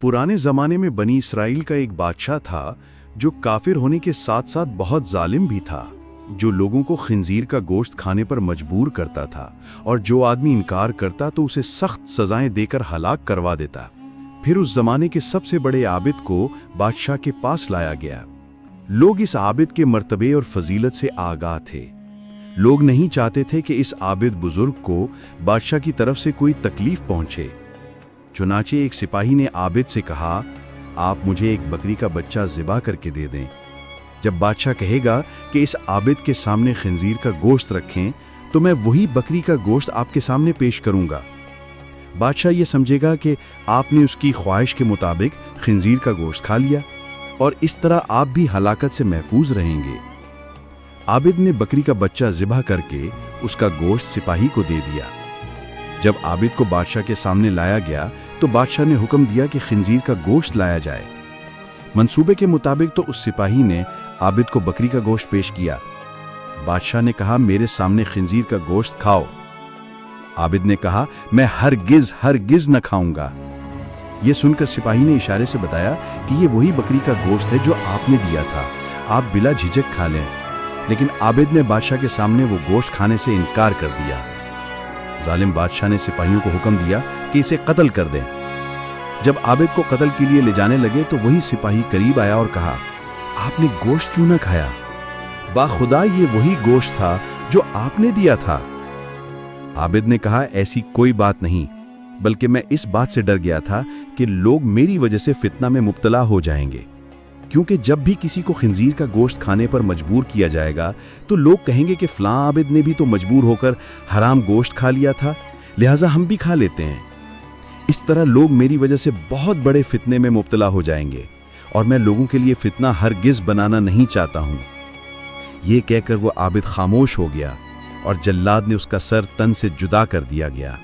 पुराने ज़माने में बनी इसराइल का एक बादशाह था जो काफिर होने के साथ साथ बहुत जालिम भी था, जो लोगों को खिंजीर का गोश्त खाने पर मजबूर करता था और जो आदमी इनकार करता तो उसे सख्त सजाएं देकर हलाक करवा देता। फिर उस जमाने के सबसे बड़े आबिद को बादशाह के पास लाया गया। लोग इस आबिद के मर्तबे और फजीलत से आगाह थे। लोग नहीं चाहते थे कि इस आबिद बुजुर्ग को बादशाह की तरफ से कोई तकलीफ पहुंचे। चुनाचे एक सिपाही ने आबिद से कहा, आप मुझे एक बकरी का बच्चा ज़िबा करके दे दें। जब बादशाह कहेगा कि इस आबिद के सामने खिंजीर का गोश्त रखें तो मैं वही बकरी का गोश्त आपके सामने पेश करूंगा। बादशाह ये समझेगा कि आपने उसकी ख्वाहिश के मुताबिक खिंजीर का गोश्त खा लिया और इस तरह आप भी हलाकत से महफूज रहेंगे। आबिद ने बकरी का बच्चा ज़िबा करके उसका गोश्त सिपाही को दे दिया। जब आबिद को बादशाह के सामने लाया गया तो बादशाह ने हुक्म दिया कि खिंजीर का गोश्त लाया जाए। मंसूबे के मुताबिक तो उस सिपाही ने आबिद को बकरी का गोश्त पेश किया। बादशाह ने कहा, मेरे सामने खिंजीर का गोश्त खाओ। आबिद ने कहा, मैं हरगिज न खाऊंगा। यह सुनकर सिपाही ने इशारे से बताया कि ये वही बकरी का गोश्त है जो आपने दिया था, आप बिला झिझक खा लें। लेकिन आबिद ने बादशाह के सामने वो गोश्त खाने से इनकार कर दिया। जालिम बादशाह ने सिपाहियों को हुक्म दिया कि इसे कत्ल कर दें। जब आबिद को कत्ल के लिए ले जाने लगे तो वही सिपाही करीब आया और कहा, आपने गोश्त क्यों न खाया? बाखुदा ये वही गोश्त था जो आपने दिया था। आबिद ने कहा, ऐसी कोई बात नहीं, बल्कि मैं इस बात से डर गया था कि लोग मेरी वजह से फितना में मुब्तला हो जाएंगे, क्योंकि जब भी किसी को खिंजीर का गोश्त खाने पर मजबूर किया जाएगा तो लोग कहेंगे कि फलां आबिद ने भी तो मजबूर होकर हराम गोश्त खा लिया था, लिहाजा हम भी खा लेते हैं। इस तरह लोग मेरी वजह से बहुत बड़े फितने में मुब्तला हो जाएंगे और मैं लोगों के लिए फितना हरगिज बनाना नहीं चाहता हूं। ये कहकर वो आबिद खामोश हो गया और जल्लाद ने उसका सर तन से जुदा कर दिया गया।